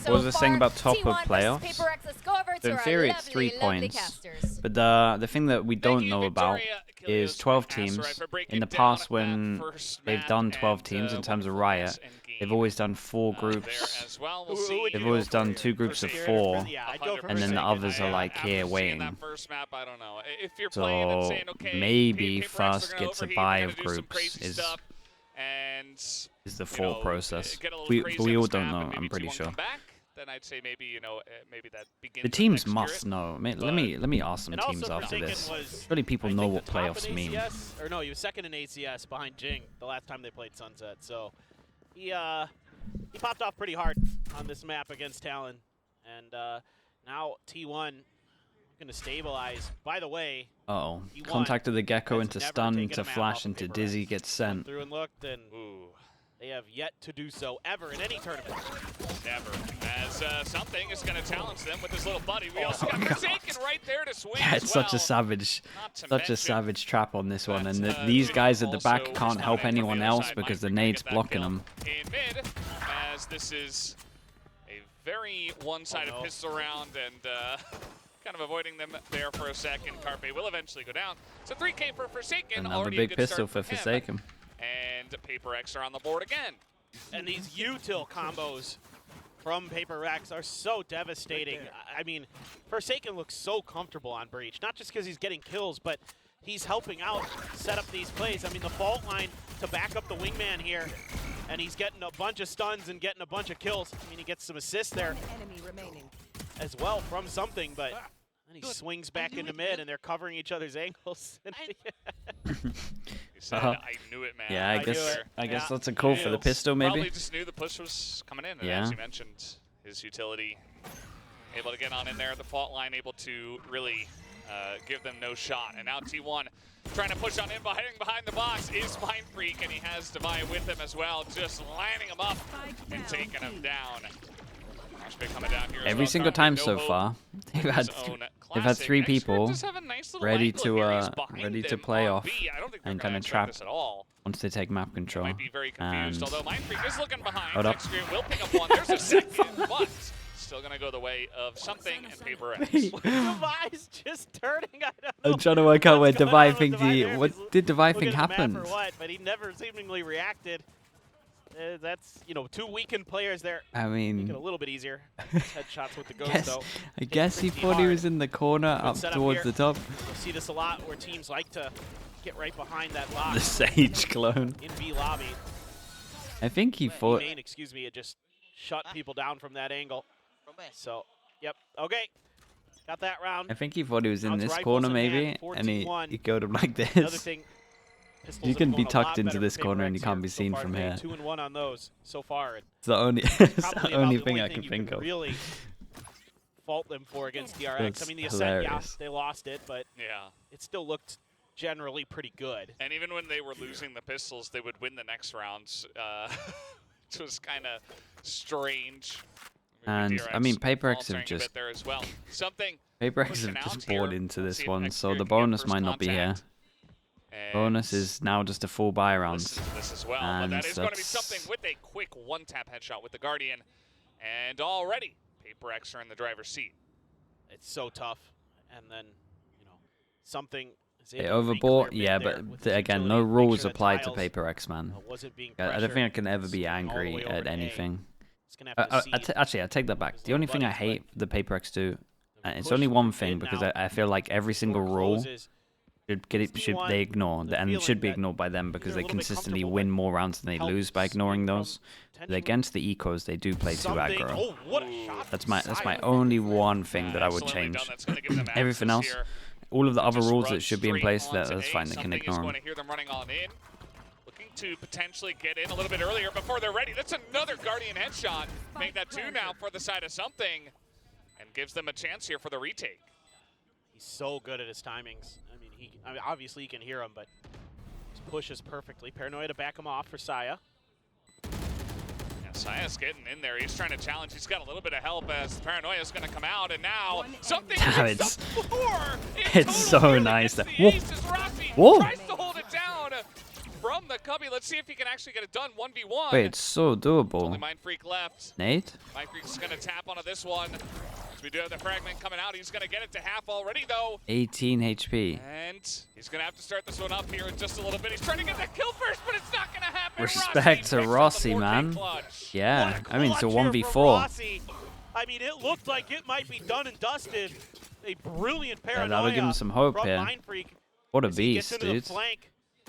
what was I saying about top of playoffs? So in theory it's 3 points, but the thing that we don't know about is 12 teams. In the past, when they've done 12 teams in terms of Riot, they've always done 4 groups. They've always done 2 groups of 4, and then the others are like here waiting. So maybe first gets a bye of groups is the thought process. We all don't know, I'm pretty sure. Then I'd say maybe, you know, maybe that begins the teams must know. Let me ask some teams after Forsaken this. Really, people know what playoffs mean. ACS, or no, he was second in ACS behind Jing the last time they played Sunset. So he popped off pretty hard on this map against Talon, and now T1 going to stabilize. By the way, uh-oh, contacted the Gecko into stun to flash into Dizzy, gets sent. Through and looked, and they have yet to do so ever in any tournament. Never. As something is going to challenge them with his little buddy. We also got Forsaken right there to swing. Yeah, it's such a savage trap on this one, and these guys at the back can't help anyone else because the nade's blocking them. In mid, as this is a very one-sided pistol round, and kind of avoiding them there for a second. Carpe will eventually go down. So 3K for Forsaken. Another big pistol for Forsaken. And PRX are on the board again. And these util combos from PRX are so devastating. I mean, Forsaken looks so comfortable on Breach, not just because he's getting kills, but he's helping out set up these plays. I mean, the fault line to back up the wingman here, and he's getting a bunch of stuns and getting a bunch of kills. I mean, he gets some assists there as well from something, but then he swings back into mid, and they're covering each other's angles. He said, I knew it, man. Yeah, I guess that's a call for the pistol, maybe. Probably just knew the push was coming in. And as you mentioned, his utility able to get on in there. The fault line able to really give them no shot. And now T1 trying to push on in behind the box is Mind Freak, and he has Divide with him as well, just lining him up and taking him down. Coming down here every single time so far, they've had 3 people ready to play off and kind of trap once they take map control. And hold up. Still gonna go the way of something and PRX. Divi's just turning. I don't know. I'm trying to work out where Divide think what did Divide think happened? But he never seemingly reacted. That's, you know, 2 weakened players there. I mean, make it a little bit easier. Headshots with the ghost, though. I guess he thought he was in the corner up towards the top. You'll see this a lot where teams like to get right behind that lock. The Sage clone. In B lobby. I think he thought. Excuse me, it just shut people down from that angle. So, yep. Okay. Got that round. I think he thought he was in this corner maybe, and he killed him like this. You can be tucked into this corner and you can't be seen from here. 2-1 on those so far. It's the only thing I can think of. Really fault them for against PRX. I mean, the Ascent, yeah, they lost it, but it still looked generally pretty good. And even when they were losing the pistols, they would win the next rounds, which was kind of strange. And I mean, PRX have just PRX have just poured into this one, so the bonus might not be here. Bonus is now just a full buy round. This as well, and but that is going to be something with a quick one-tap headshot with the Guardian. And already, PRX are in the driver's seat. It's so tough. And then, you know, something is they overbought, yeah, but again, no rules apply to PRX, man. I don't think I can ever be angry at anything. Actually, I take that back. The only thing I hate the PRX do, it's only one thing, because I feel like every single rule they ignore, and it should be ignored by them because they consistently win more rounds than they lose by ignoring those. But against the ecos, they do play too aggro. That's my only one thing that I would change. Everything else, all of the other rules that should be in place, that's fine. They can ignore them. Looking to potentially get in a little bit earlier before they're ready. That's another Guardian headshot. Make that 2 now for the side of something, and gives them a chance here for the retake. He's so good at his timings. I mean, obviously you can hear him, but he pushes perfectly. Paranoia to back him off for Saya. Yeah, Saya's getting in there. He's trying to challenge. He's got a little bit of help as Paranoia is going to come out, and now something it's so nice. Whoa. Whoa. Tries to hold it down. from the Cubby. Let's see if he can actually get it done. 1v1. Wait, it's so doable. Only Mind Freak left. Nate? Mind Freak's going to tap onto this one. As we do have the fragment coming out. He's going to get it to half already, though. 18 HP. And he's going to have to start this one up here in just a little bit. He's trying to get that kill first, but it's not going to happen. Respect to Rossi, man. Yeah, I mean, it's a 1v4. I mean, it looked like it might be done and dusted. A brilliant paranoia. That'll give him some hope here. What a beast, dude.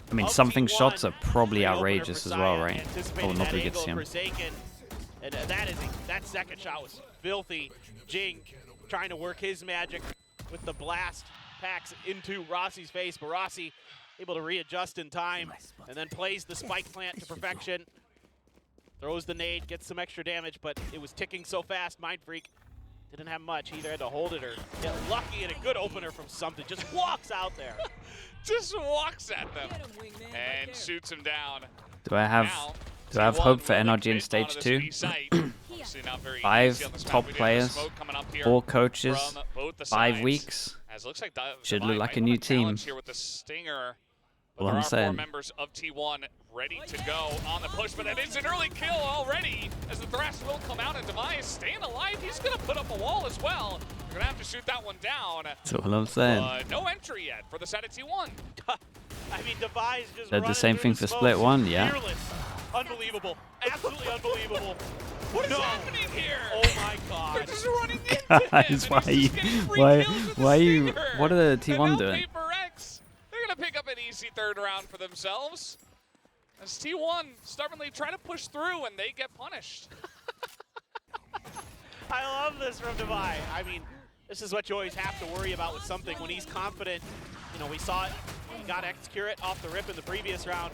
I mean, something shots are probably outrageous as well, right? Oh, nobody gets him. And that second shot was filthy. Jing trying to work his magic with the blast packs into Rossi's face, but Rossi able to readjust in time and then plays the spike plant to perfection. Throws the nade, gets some extra damage, but it was ticking so fast. Mind Freak didn't have much. He either had to hold it or get lucky, and a good opener from something. Just walks out there. Just walks at them and shoots him down. Do I have hope for NRG in stage 2? 5 top players, 4 coaches, 5 weeks. Should look like a new team. Well, there are 4 members of T1 ready to go on the push, but it is an early kill already as the Thrash will come out and Device staying alive. He's going to put up a wall as well. You're going to have to shoot that one down. That's all I'm saying. No entry yet for the side of T1. I mean, Device just did the same thing for split 1, yeah. Fearless. Unbelievable. Absolutely unbelievable. What is happening here? Oh my God. They're just running into Guys, what are the T1 doing? PRX, they're going to pick up an easy 3rd round for themselves. As T1 stubbornly try to push through and they get punished. I love this from Devi. I mean, this is what you always have to worry about with something. When he's confident, you know, we saw it. He got X-Curate off the rip in the previous round.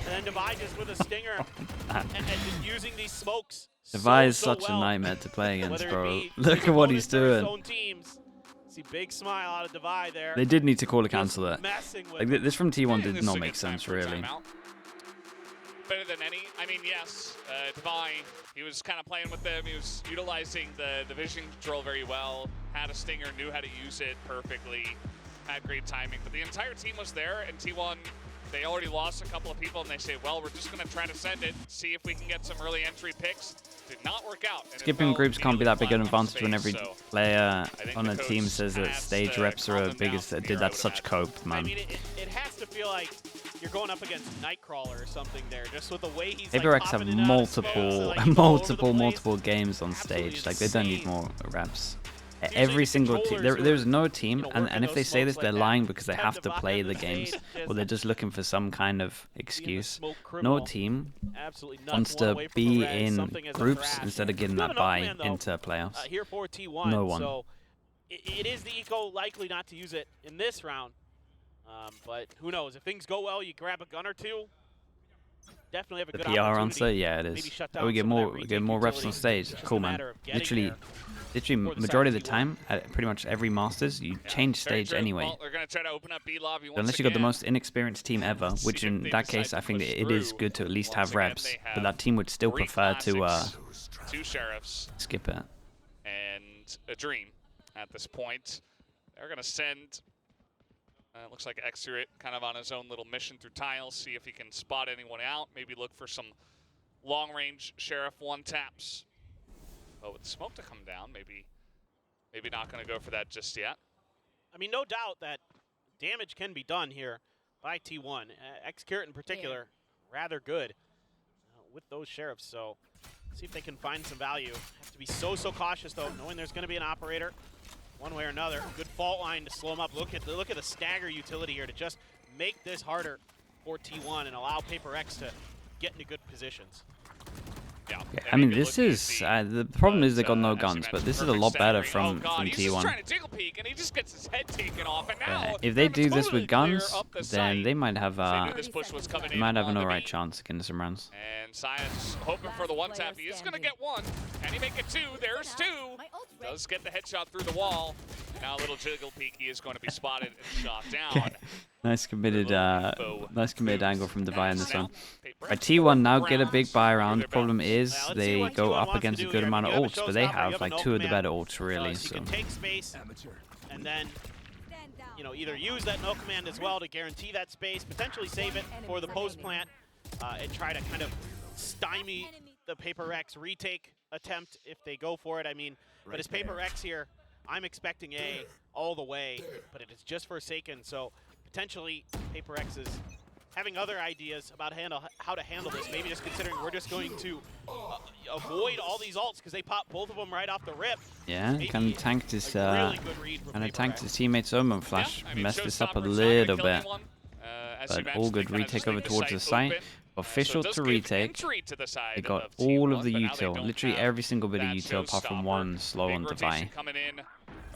And then Devi just with a stinger and just using these smokes. Devi is such a nightmare to play against, bro. Look at what he's doing. See, big smile out of Devi there. They did need to call a cancel there. Like, this from T1 did not make sense, really. Better than any. I mean, yes, Devi, he was kind of playing with them. He was utilizing the vision control very well. Had a stinger, knew how to use it perfectly. Had great timing. But the entire team was there, and T1, they already lost a couple of people, and they say, well, we're just going to try to send it, see if we can get some early entry picks. Did not work out. Skipping groups can't be that big an advantage when every player on a team says that stage reps are as big as they did. That's such cope, man. I mean, it has to feel like you're going up against Nightcrawler or something there, just with the way he's PRX have multiple games on stage. Like, they don't need more reps. Every single team, there's no team, and if they say this, they're lying because they have to play the games, or they're just looking for some kind of excuse. No team wants to be in groups instead of getting that bye into playoffs. No one. So it is the eco likely not to use it in this round, but who knows? If things go well, you grab a gun or two. Definitely have a good PR answer, yeah, it is. Oh, we get more reps on stage. Cool, man. Literally, majority of the time, at pretty much every Masters, you change stage anyway. Well, they're gonna try to open up B lobby once unless you got the most inexperienced team ever, which in that case, I think it is good to at least have reps. But that team would still prefer to 2 sheriffs, skip it. And a dream at this point. They're gonna send. Looks like X-Curate kind of on his own little mission through tiles, see if he can spot anyone out, maybe look for some long-range Sheriff 1-taps. Oh, with the smoke to come down, maybe not going to go for that just yet. I mean, no doubt that damage can be done here by T1. X-Curate in particular, rather good with those Sheriffs, so see if they can find some value. Have to be so cautious, though, knowing there's going to be an operator. One way or another, good fault line to slow him up. Look at the stagger utility here to just make this harder for T1 and allow PRX to get into good positions. Yeah, I mean, this is the problem is they got no guns, but this is a lot better from T1. He's just trying to jiggle peek, and he just gets his head taken off. And now if they do this with guns, then they might have an alright chance against some rounds. And Science hoping for the 1-tap. He is going to get 1. Can he make it 2? There's 2. Does get the headshot through the wall. Now a little jiggle peek. He is going to be spotted and shot down. Nice committed angle from Devi in this one. Right, T1 now get a big buy round. The problem is they go up against a good amount of ults, but they have like 2 of the better ults really. So. You can take space and then you know, either use that no command as well to guarantee that space, potentially save it for the post plant, and try to kind of stymie the Paper X retake attempt if they go for it. I mean, but as Paper X here, I'm expecting A all the way, but it is just Forsaken, so potentially Paper X is having other ideas about how to handle this. Maybe just considering we're just going to avoid all these ults because they pop both of them right off the rip. Yeah, kind of tanked his teammate's Omen Flash, Yeah, I mean, messed this up a Showstopper is not little gonna kill bit. anyone. As you But mentioned, all good they kinda retake just over leave the towards the site. open. Official So it to does give retake. entry to the side They got of all T1, of the but now they util, don't literally have every single bit of that util apart from Showstopper. one slow Big on to rotation buy. coming in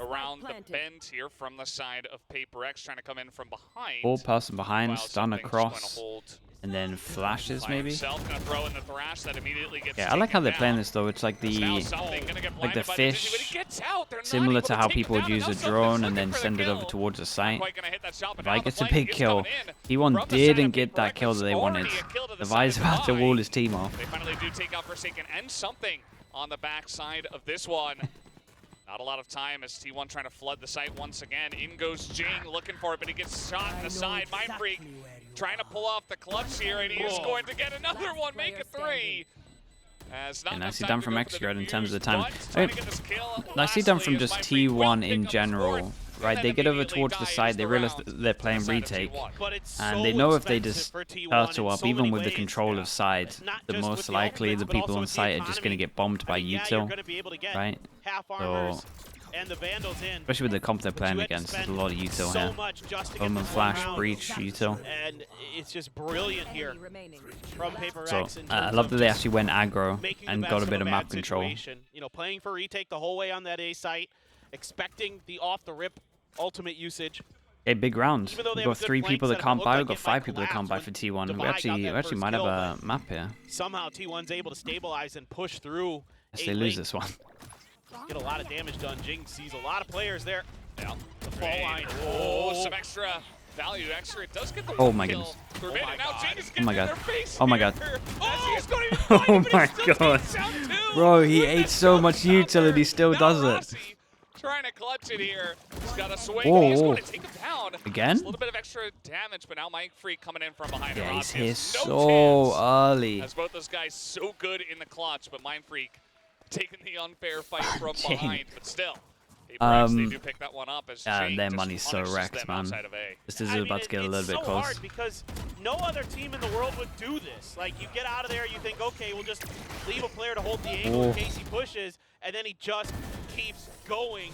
around the bend here from the side of Paper X, trying to come in from behind. All person behind, While stun something's going to across, hold and then flashes by maybe. himself, gonna throw in the thrash that immediately gets Yeah, I like how taken they're playing down. this though. It's like Now the something gonna get like the blinded by Dizzy, but he fish, gets out. They're not similar able to how take people him would down, use a and now drone something's and then looking for send the it over kill. towards the Not site. quite gonna hit that shot, but Vi now the gets a flank big is kill. coming in. T1 From the side didn't of get that Paper kill X, that they it's wanted. already a kill to The side Vi's of about to Vi. wall his team off. They finally do take out Forsaken and something on the backside of this one. Not a lot of time as T1 trying to flood the site once again. In goes Jing looking for it, but he gets shot in the side. Mindfreak trying to pull off the clutch here, and he is going to get another one, make it 3. And nicely done from Xgrad in terms of the time. Nicely Nicely done from just T1 in general, right? They get over towards the side, they realize that they're playing retake, and they know if they just turtle up, even with the control of side, that most likely the people on site are just going to get bombed by util, right? So, and the Vandals in. especially with the comp they're playing against, there's a lot of util here. Omen Flash, Breach, util. And it's just brilliant here from Paper So, X. I love that they actually went aggro and got a bit of map control. You know, playing for retake the whole way on that A site, expecting the off-the-rip ultimate usage. Okay, big round. Even though they We've have got a 3 good people that flank can't setup, buy, it we've got looked like 5 people that can't buy for T1. We Devi actually got that might have first a map here. Somehow T1's able to stabilize and push through. Unless they lose this one. Get a lot of damage done. Jing sees a lot of players there. Yeah. The fall line. Oh, some extra value. Extra. It does get the Oh one my kill. goodness. Oh my god. Oh my god. Face Oh my god. Oh, he's going to Oh my god. Bro, he ate so much util and he still does it. Trying to clutch it here. He's got a swing. Whoa, He's whoa. going to take him down. Again? Just a little bit of extra damage, but now Mindfreak coming in from behind. Yeah, he's here No so chance. early. As both those guys so good in the clutch, but Mindfreak taking the unfair fight from Dang. behind, but still. Paper X, they do pick that one up as Jing their just money's so punishes wrecked, them man. outside of A. This is about to get a little bit It's so close. hard because no other team in the world would do this. Like, you get out of there, you think, okay, we'll just leave a player to hold the angle in case he pushes, and then he just keeps going.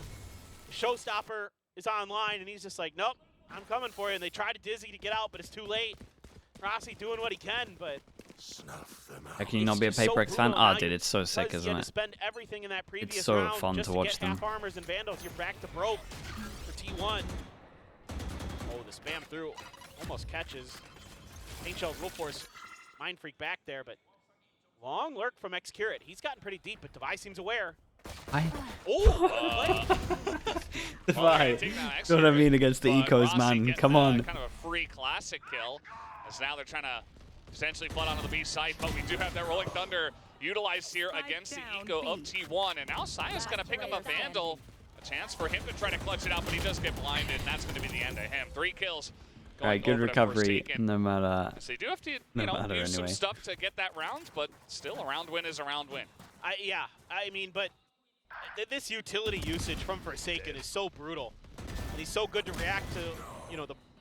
Showstopper is online, and he's just like, nope, I'm coming for you. And they try to Dizzy to get out, but it's too late. Rossi doing what he can, but How can you not be a Paper X fan? Ah, dude, it's so sick, isn't to it? spend everything in that previous so round fun just to watch get them. half armors and vandals. You're back to broke for T1. Oh, the spam through almost catches. Paint Shell's real force. Mindfreak back there, but long lurk from Xcurate. He's gotten pretty deep, but Devi seems aware. Oh, Devi. You know what I mean against the ecos, man. Come on. Kind of a free classic kill, as now they're trying to potentially flood onto the B side, but we do have that Rolling Thunder utilized here against the eco of T1, and now Saya's going to pick up a Vandal. A chance for him to try to clutch it out, but he does get blinded, and that's going to be the end of him. 3 kills. Alright, good recovery, no matter. So you do have to, use some stuff to get that round, but still, a round win is a round win. Yeah, I mean, but this utility usage from Forsaken is so brutal, and he's so good to react to,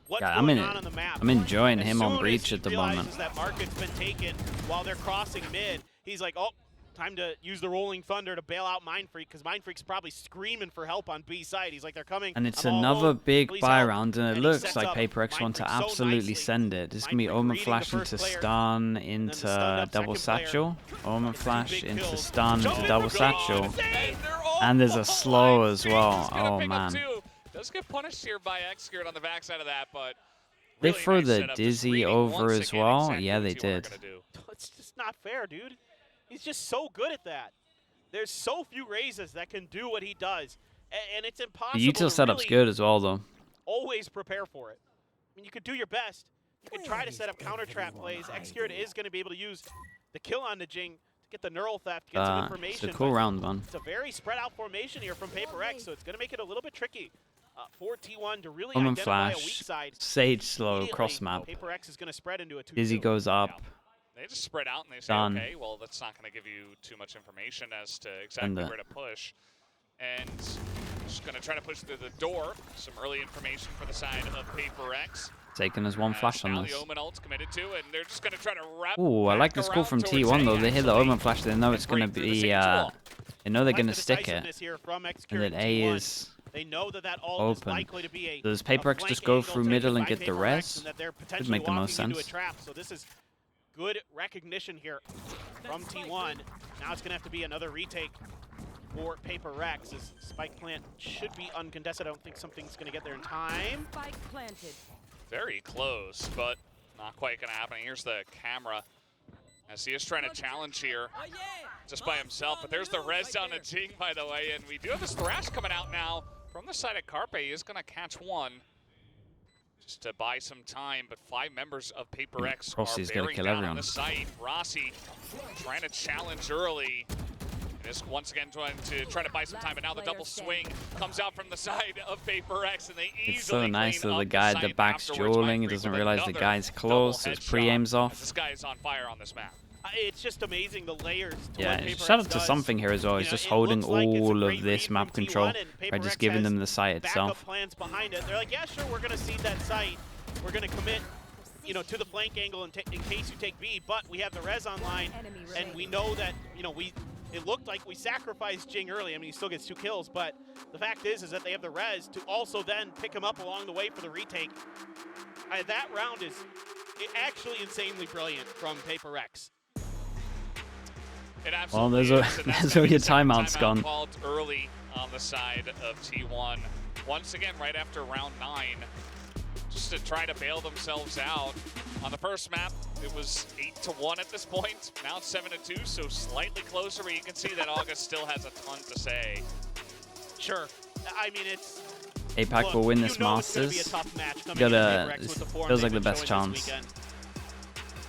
what's going on the map. I'm enjoying As him on soon Breach as at the he moment. realizes that market's been taken while they're crossing mid, he's like, oh, time to use the Rolling Thunder to bail out Mindfreak, because Mindfreak's probably screaming for help on B side. He's like, they're coming. And it's I'm all another alone. big Please buy help. round, and it he looks sets like up Paper X want to Mindfreak so absolutely nicely. send it. It's going to be Mindfreak Omen reading the Flash first into player, stun, then the into stunned up double second player. satchel. Omen Flash big into kills. stun, Jump into in double for goal. satchel. And they're all And there's a slow behind. as well. James is gonna Oh, pick up man. 2. Does get punished here by Xcurate on the backside of that, but They really threw nice the setup, just Dizzy reading over once as again well. exactly Yeah, what they T1 are did. gonna do. It's just not fair, dude. He's just so good at that. There's so few raises that can do what he does, and it's impossible The util to setup's really good as well, though. always prepare for it. I mean, you could do your best. You could try to set up counter trap plays. Xcurate is going to be able to use the kill on the Jing to get the neural theft, get some It's information. a cool but round, man. It's a very spread out formation here from Paper X, so it's going to make it a little bit tricky for T1 to really Omen identify a weak flash. side. Sage slow cross map. PRX is going to spread into a 2-2. Dizzy goes up. Yeah. They just spread out and they say, Done. okay, well, that's not going to give you too much information as to exactly where to push. And just going to try to push through the door. Some early information for the side of PRX. Taken as one flash on now this. the Omen ult's committed to, and they're just going to try to wrap. Ooh, I like this call from T1 though. They hit the Omen flash. They know it's going to be. They know they're going to stick it. And then A is they know that ult is likely to be does PRX just go through middle and get the res? Could make the most sense. So this is good recognition here from T1. Now it's going to have to be another retake for PRX. As spike plant should be uncontested. I don't think something's going to get there in time. Spike planted. Very close, but not quite going to happen. Here's the camera as he is trying to challenge here just by himself. But there's the res on a Jing, by the way. And we do have this thrash coming out now from the side of Carpe. He is going to catch one just to buy some time. But 5 members of PRX are bearing down on the site. Rossi trying to challenge early. Is once again trying to buy some time, and now the double swing comes out from the side of PRX, and they easily It's so nice that the guy at the back's dueling. He doesn't realize the guy's close. His pre-aim's off. This guy is on fire on this map. It's just amazing the layers. Yeah, shout out to something here as well. He's just holding all of this map control by just giving them the site itself. Plans behind it. They're like, yeah, sure, we're gonna cede that site. We're gonna commit, to the flank angle in case you take B, but we have the res online, and we know that, it looked like we sacrificed Jing early. I mean, he still gets 2 kills, but the fact is that they have the res to also then pick him up along the way for the retake. That round is actually insanely brilliant from PRX. Well, there's where your timeout's gone. Called early on the side of T1. Once again, right after round 9, just to try to bail themselves out. On the first map, it was 8-1 at this point. Now it's 7-2, so slightly closer, but you can see that August still has a ton to say. Sure. I mean, it's... APAC will win this Masters. Feels like the best chance.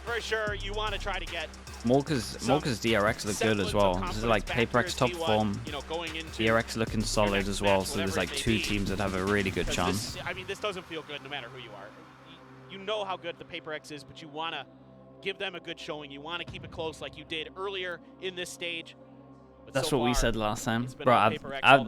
For sure, you want to try to get... Molka's DRX look good as well. This is like PRX top form. DRX looking solid as well, so there's like 2 teams that have a really good chance. I mean, this doesn't feel good no matter who you are. You know how good the PRX is, but you want to give them a good showing. You want to keep it close like you did earlier in this stage. But that's what we said last time. Bro,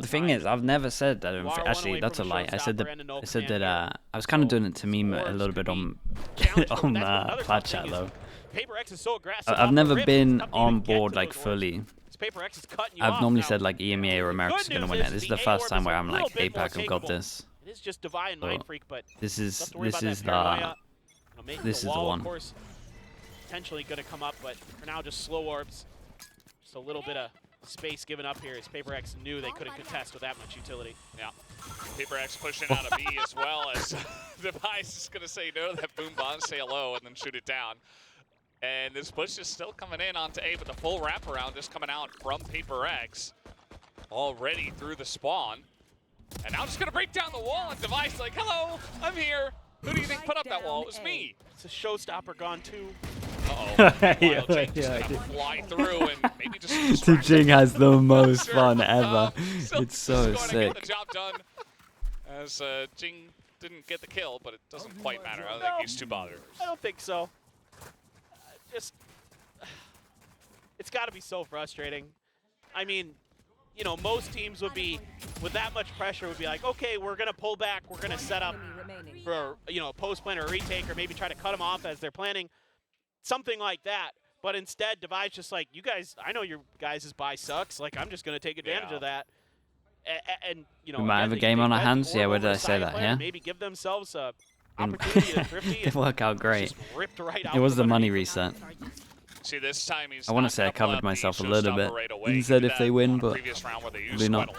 the thing is, I've never said that. Actually, that's a lie. I said that I was kind of doing it to meme a little bit on Plat Chat though. PRX is so aggressive. I've never been on board like fully. PRX is cutting you I've normally off said like EMEA or America's gonna win it. This is the first time where I'm like, APAC have got this. It is just Divine Mind Freak, but this is the one. Of course, potentially going to come up, but for now, just slow orbs. Just a little bit of space given up here as PRX knew they couldn't contest with that much utility. Yeah, PRX pushing out of B as well as Device is going to say no to that boom bomb, say hello, and then shoot it down. And this push is still coming in onto A, but the full wraparound just coming out from PRX already through the spawn. And now just going to break down the wall, and Device like, hello, I'm here. Who do you think put up that wall? It was me. It's a showstopper gone too. Uh-oh. Jing just gonna fly through and maybe just Jing has the most fun ever. It's so sick. Get the job done as Jing didn't get the kill, but it doesn't quite matter. I don't think he's too bothered. I don't think so. It's got to be so frustrating. I mean, most teams would be, with that much pressure, would be like, okay, we're going to pull back. We're going to set up for, a post-plan or a retake, or maybe try to cut them off as they're planning. Something like that. But instead, Divide's just like, you guys, I know your guys' buy sucks. Like, I'm just going to take advantage of that. And we might have a game on our hands. Yeah, where did I say that? Yeah. Maybe give themselves a opportunity to thrifty. It worked out great. Right it was the money reset. See, this time he's I want to say I covered myself a little bit. He said if they win, but probably not.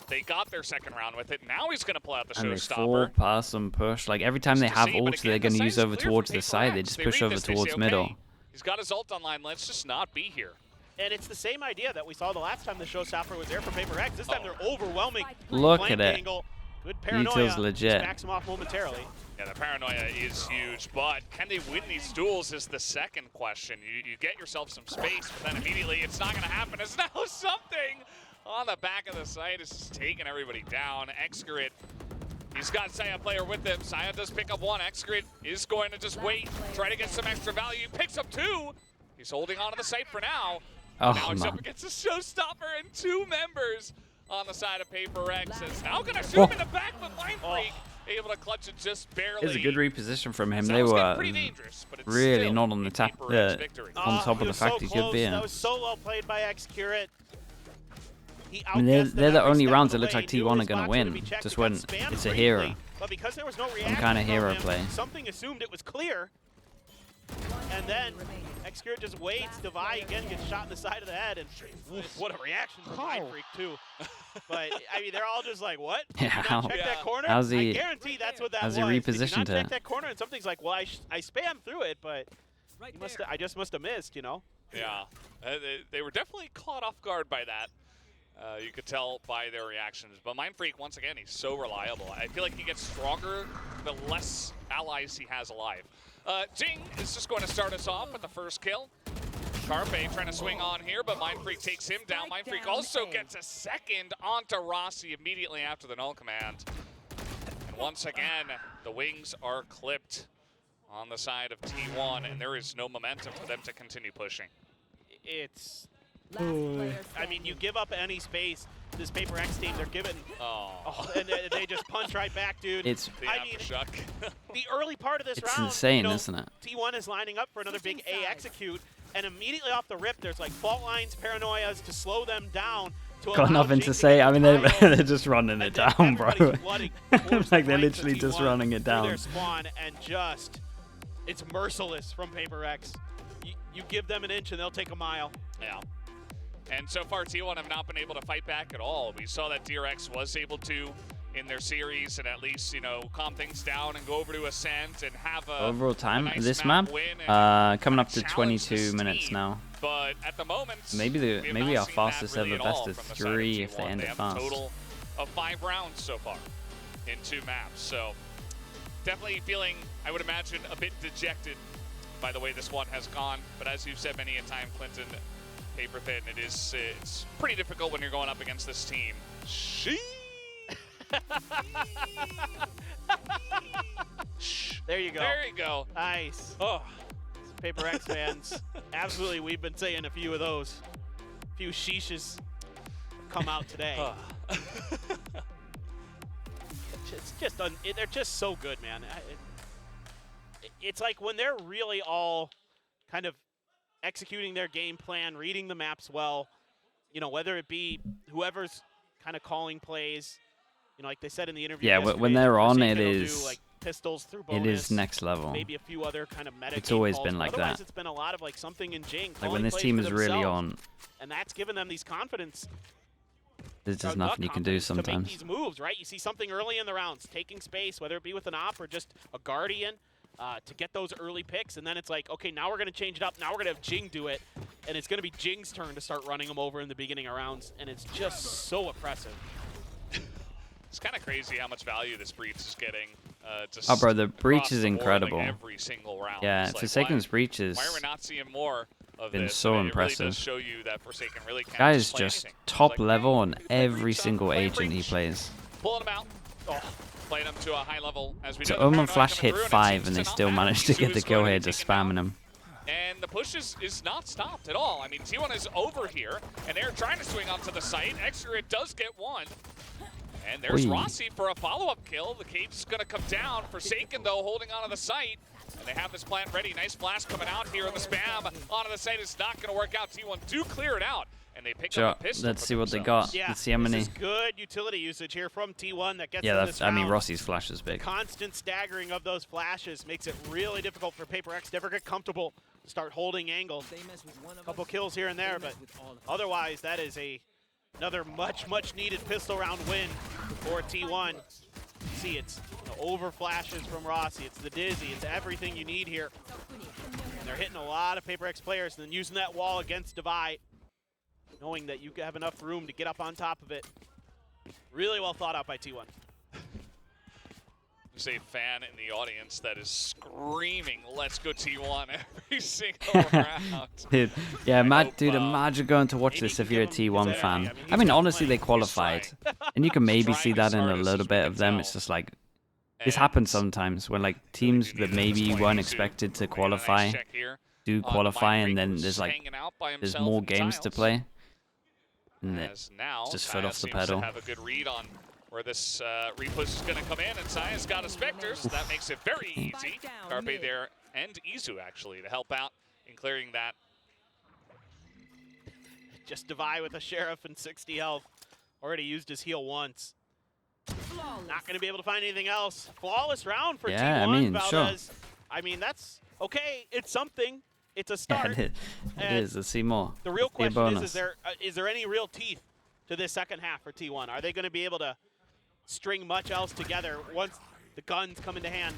They got their second round with it. Now he's going to pull out the showstopper. Full pass and push. Like every time they have ults, they're going to use over towards the side. They just push over towards middle. He's got his ult online. Let's just not be here. And it's the same idea that we saw the last time the showstopper was there for PRX. This time they're overwhelming. Look at it. Angle. Good paranoia. Util's legit. Backs him off momentarily. Yeah, the paranoia is huge, but can they win these duels is the second question. You get yourself some space, but then immediately it's not going to happen. It's now something on the back of the site is just taking everybody down. Excurate, he's got Saya player with him. Saya does pick up one. Excurate is going to just wait, try to get some extra value. Picks up two. He's holding on to the site for now. Oh, now he's man. up against a showstopper and two members on the side of PRX. It's now going to shoot him in the back, but Mind Freak able to clutch it just barely. It's a good reposition from him. So They were pretty dangerous, but it's really still not on the a top, PRX victory. on top of the fact he could be in. That was so well played by Excurate. I mean, they're the only rounds it looks like T1 are going to win, just when it's a hero. But because there was no Some kind of hero him, play. Something assumed it was clear. And then Excurate just waits. Devi again gets shot in the side of the head. And oof, what a reaction from Mind Freak, too. But, I mean, they're all just like, what? Yeah, how- Check that corner? how's he- I guarantee that's what that was. how's he Did you repositioned not check it? that corner? And something's like, well, I spammed through it, but I just must have missed, you know? Yeah, they were definitely caught off guard by that. You could tell by their reactions. But Mind Freak, once again, he's so reliable. I feel like he gets stronger the less allies he has alive. Jing is just going to start us off with the first kill. Carpe trying to swing on here, but Mind Freak takes him down. Mind Freak also gets a second onto Rossi immediately after the null command. And once again, the wings are clipped on the side of T1, and there is no momentum for them to continue pushing. It's... I mean, you give up any space, this PRX team, they're given... and they just punch right back, dude. It's The aftershock. The early part of this It's round, insane, you know, isn't it? T1 is lining up for another big A execute, and immediately off the rip, there's like fault lines, paranoias to slow them down. Got nothing to say. I mean, they're just running it down, bro. Like, they're literally just running it down. Their spawn, and just, it's merciless from PRX. You give them an inch and they'll take a mile. Yeah. And so far, T1 have not been able to fight back at all. We saw that PRX was able to in their series and at least, you know, calm things down and go over to Ascent and have a overall time nice this map win and coming up to challenge 22 this minutes team. now. But at the moment, Maybe we have maybe not our seen fastest that really ever at best all of from the side of 3 if they T1. end They it have fast. a total of 5 rounds so far in 2 maps. So definitely feeling, I would imagine, a bit dejected by the way this one has gone. But as you've said many a time, Clinton, Paper Thin, it's pretty difficult when you're going up against this team. There you go. There you go. Nice. Oh, PRX fans, absolutely, we've been saying a few of those. A few sheeshes come out today. It's just they're just so good, man. It's like when they're really all kind of executing their game plan, reading the maps well, you know, whether it be whoever's kind of calling plays, you know, like they said in the interview. Yeah, when they're on, it is like pistols through bonus, it is next level. maybe a few other kind of meta. It's always calls, been like otherwise that. It's been a lot of like something in Jing. Like when this team is really on, and that's given them these confidence. there's just nothing you can do To make sometimes. these moves, right? You see something early in the rounds, taking space, whether it be with an op or just a guardian, to get those early picks, and then it's like, okay, now we're going to change it up. Now we're going to have Jing do it, and it's going to be Jing's turn to start running them over in the beginning of rounds, and it's just so oppressive. it's kind of crazy how much value this breach is getting. Just Oh, bro, the breach across is the board, incredible. Like every single round. Yeah, It's like, Forsaken's breach is why are we not seeing more of been this? so I mean, impressive. It really does show you that Forsaken really can guy is play just anything. top It's like, level on breach every on, single play agent he breach. plays. Pulling him out. Oh, playing him to a high level as we So know. Omen Paranoia Flash coming hit through, 5 seems and they to not still matter. managed to T2 get the is kill going to here, be just taken spamming down. him. And the push is not stopped at all. I mean, T1 is over here, and they're trying to swing onto the site. Excurate does get one. And there's Oy. Rossi for a follow-up kill. The cape's going to come down. Forsaken, though, holding onto the site. And they have this plant ready. Nice flash coming out here, and the spam onto the site is not going to work out. T1 do clear it out, and they pick Sure, up a pistol. let's for see what they themselves. got. Yeah, Let's see how this many. is good utility usage here from T1 that gets Yeah, them that's. this I mean, round. Rossi's flash is big. Constant staggering of those flashes makes it really difficult for PRX to ever get comfortable to start holding angles. Couple kills here and there, but otherwise that is another much needed pistol round win for T1. See, it's the over flashes from Rossi, it's the dizzy, it's everything you need here. And they're hitting a lot of PRX players and then using that wall against Devi, knowing that you have enough room to get up on top of it. Really well thought out by T1. There's a fan in the audience that is screaming, "Let's go T1" every single round. Dude, yeah, imagine going to watch this if you're a T1 fan. I mean, honestly, they qualified. And you can maybe see that in a little bit of them. It's just like, this happens sometimes when like teams that maybe weren't expected to qualify do qualify, and then there's more games to play. And it's just foot off the pedal. Have a good read on where this repush is going to come in, and Saya's got a Spectre, so that makes it very easy. Carpe there, and Izu actually, to help out in clearing that. Just Devi with a Sheriff and 60 health. Already used his heal once. Not going to be able to find anything else. Flawless round for T1. I mean, Valdez. sure. I mean, that's okay. It's something. It's a start. Yeah, it is. Let's see more. The real question is there any real teeth to this second half for T1? Are they going to be able to string much else together once the guns come into hand?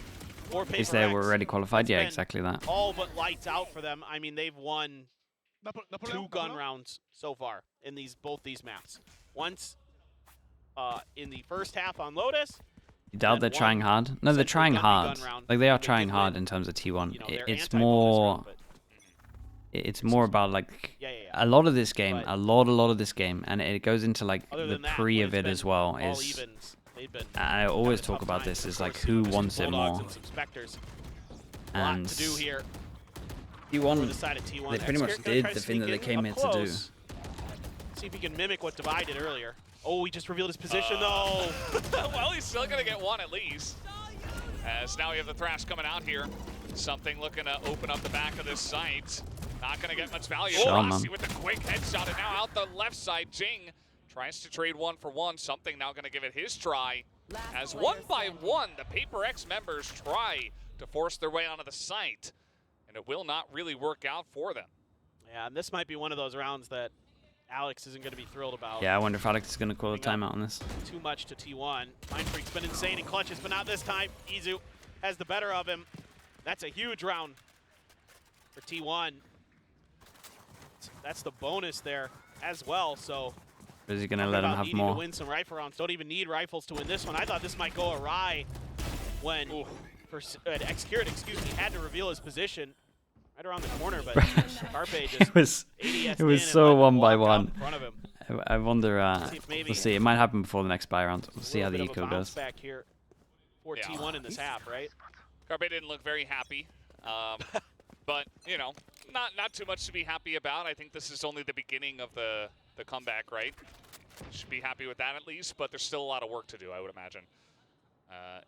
Or PaperX? Is they were already qualified? Yeah, exactly that. All but lights out for them. I mean, they've won 2 gun rounds so far in both these maps. Once in the first half on Lotus. You doubt they're trying hard? No, they're trying hard. Like, they are trying hard in terms of T1. You know, it's more... It's more about like a lot of this game, a lot of this game, and it goes into like the pre of it as well. Is I always talk about this is like who wants it more. And T1, they pretty much did the thing that they came here to do. See if he can mimic what Devi did earlier. Oh, he just revealed his position though. Well, he's still gonna get one at least. As now we have the Thrash coming out here. Something looking to open up the back of this site. Not going to get much value. Rossi with the quick headshot, and now out the left side, Jing tries to trade 1-for-1. Something now going to give it his try. As one by one, the PaperX members try to force their way onto the site, and it will not really work out for them. Yeah, and this might be one of those rounds that Alex isn't going to be thrilled about. Yeah, I wonder if Alex is going to call a timeout on this. Too much to T1. Mind Freak's been insane in clutches, but not this time. Izu has the better of him. That's a huge round for T1. That's the bonus there as well. So is he going to let him have more? To win some rifle rounds. Don't even need rifles to win this one. I thought this might go awry when Xcurit, had to reveal his position right around the corner, but Carpe just it was so 1 by 1. I wonder. We'll see. It might happen before the next buy round. We'll see how the eco goes. Back here for T1 in this half, right? Carpe didn't look very happy, but you know, not too much to be happy about. I think this is only the beginning of the comeback, right? Should be happy with that at least, but there's still a lot of work to do, I would imagine,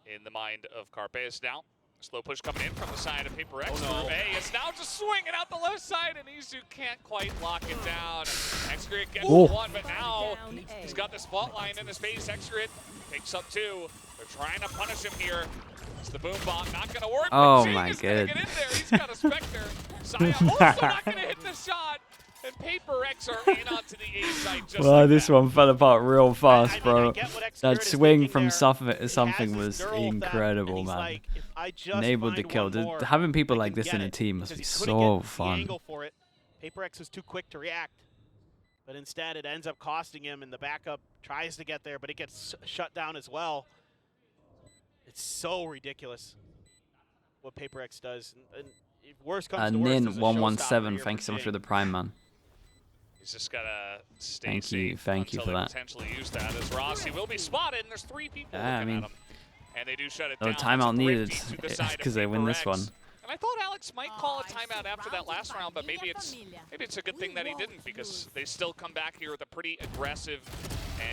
in the mind of Carpes now. Slow push coming in from the side of PaperX. Oh, no. It's now just swinging out the left side, and Izu can't quite lock it down. Xcurit gets one, but now he's got the spotlight in his face. Xcurit picks up 2. They're trying to punish him here. It's the boom bomb, not going to work. Oh my god. He's got a Spectre. Saya also not going to hit the shot. And PaperX are in onto the A side just well, like this that. one fell apart real fast, bro. That swing from there. something was incredible, man. Like, enabled the kill. Having people like this in a team must be so fun. PaperX was too quick to react, but instead it ends up costing him, and the backup tries to get there, but it gets shut down as well. It's so ridiculous what PaperX does. And worst comes to worst, Nin 117, thanks so much for the prime, man. He's just gotta stay safe. Thank you for that. Potentially use that as Rossi will be spotted, and there's 3 people looking at him. And they do shut it down. No timeout needed because they win this one. And I thought Alex might call a timeout after that last round, but maybe it's a good thing that he didn't, because they still come back here with a pretty aggressive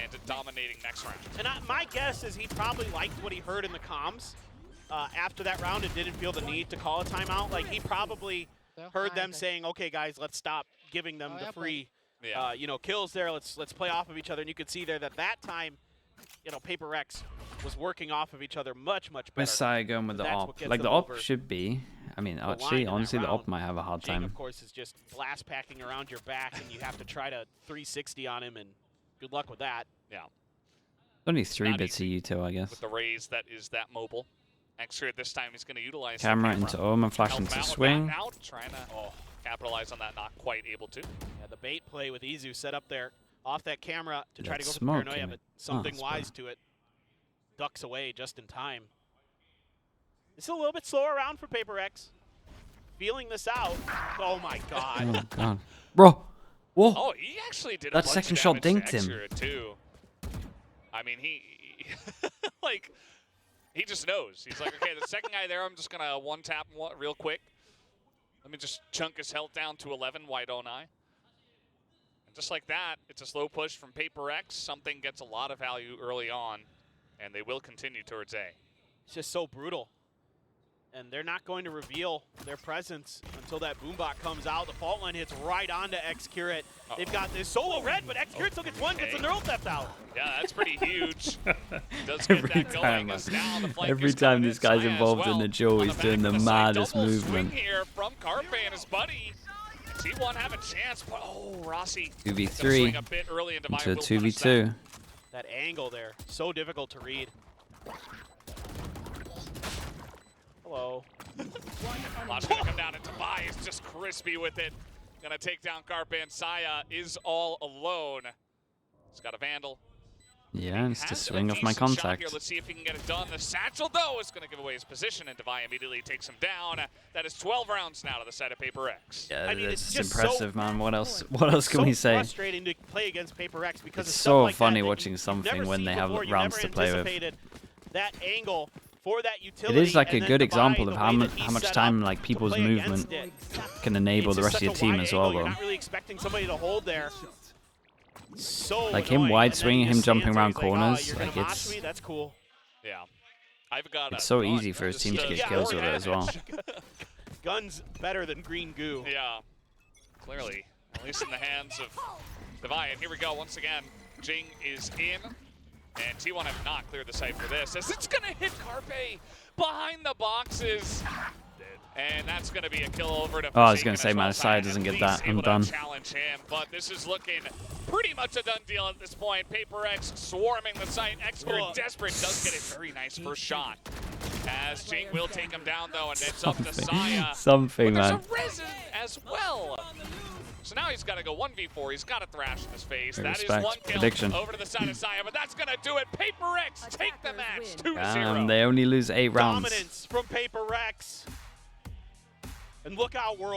and dominating next round. And my guess is he probably liked what he heard in the comms after that round and didn't feel the need to call a timeout. Like, he probably heard them saying, "Okay, guys, let's stop giving them the free, kills there. Let's play off of each other." And you could see there that time, PaperX was working off of each other much better. Messiah going with the op. Like, the op should be. I mean, actually, honestly, the op might have a hard time. Of course, is just blast packing around your back, and you have to try to 360 on him, and good luck with that. Yeah. Only 3 bits of util, I guess. With the raise that is that mobile. Xcurit this time he's going to utilize camera into Ohm and flash into swing. Trying to capitalize on that, not quite able to. Yeah, the bait play with Izu set up there off that camera to try to go for paranoia, but something wise to it. Ducks away just in time. It's a little bit slower round for Paper X. Feeling this out. Oh my god. Oh god. Bro. Whoa. Oh, he actually did a That bunch second of shot damage dinked to him. Exura, too. I mean, he like, he just knows. He's like, okay, the second guy there, I'm just gonna one tap him real quick. Let me just chunk his health down to 11. Why don't I? And just like that, it's a slow push from Paper X. Something gets a lot of value early on, and they will continue towards A. It's just so brutal. And they're not going to reveal their presence until that boombot comes out. The fault line hits right onto X-Curate. They've got this solo red, but X-Curate still gets one, gets the neural theft out. Yeah, that's pretty huge. Does get that going as now the flank Every is time coming this in. guy's Saya as involved in well the duel, on he's the doing back the of side. maddest Double movement. swing here from Carpe and his buddy. T1 have a chance, but Rossi 2v3 swing a bit early and into a Divine will punish that. 2v2. That angle there, so difficult to read. Hello. Lodge gonna come down and Divine is just crispy with it. Gonna take down Carpe and Saya is all alone. He's got a Vandal. Yeah, it's the Has a swing of my decent shot contact. here. Let's see if he can get it done. The satchel, though, is going to give away his position, and Divine immediately takes him down. That is 12 rounds now to the side of Paper X. Yeah, I mean, it's just impressive, so, man. What else? What else can so we say? frustrating to play against Paper X because It's of so stuff like funny that watching you've something never when seen they have before. You rounds never to play with. anticipated that angle for that It utility. is like a and then good Divine, example the of way how that he's much set time up like to people's play movement against it. can enable It's the just rest of your such a team wide as well, angle. though. You're not really expecting somebody to hold there. So Like him annoying. wide And then swinging, he him just jumping stands around there, he's like, corners, you're like, gonna it's- mosh me? That's cool. Yeah. I've got It's a so gun. easy for his team to get kills with it as well. Guns better than green goo. Yeah. Clearly. At least in the hands of Divine. Here we go once again. Jing is in. And T1 have not cleared the site for this. As it's going to hit Carpe behind the boxes. And that's going to be a kill over to Oh, I was Forsaken gonna say, as man, well. his side At doesn't get least that. I'm able to done. challenge him, but this is looking pretty much a done deal at this point. Paper X swarming the site. X-Curate desperate does get a very nice first shot. As Jing will take him down, though, and it's up to Saya. Something, But there's man. a resin as well. So now he's got to go 1v4. He's got a thrash in his face. That is Respect. one kill Prediction. over to the side of Saya, but that's going to do it. Paper X take the match 2-0. They only lose 8 rounds. Dominance from Paper X. And look how world.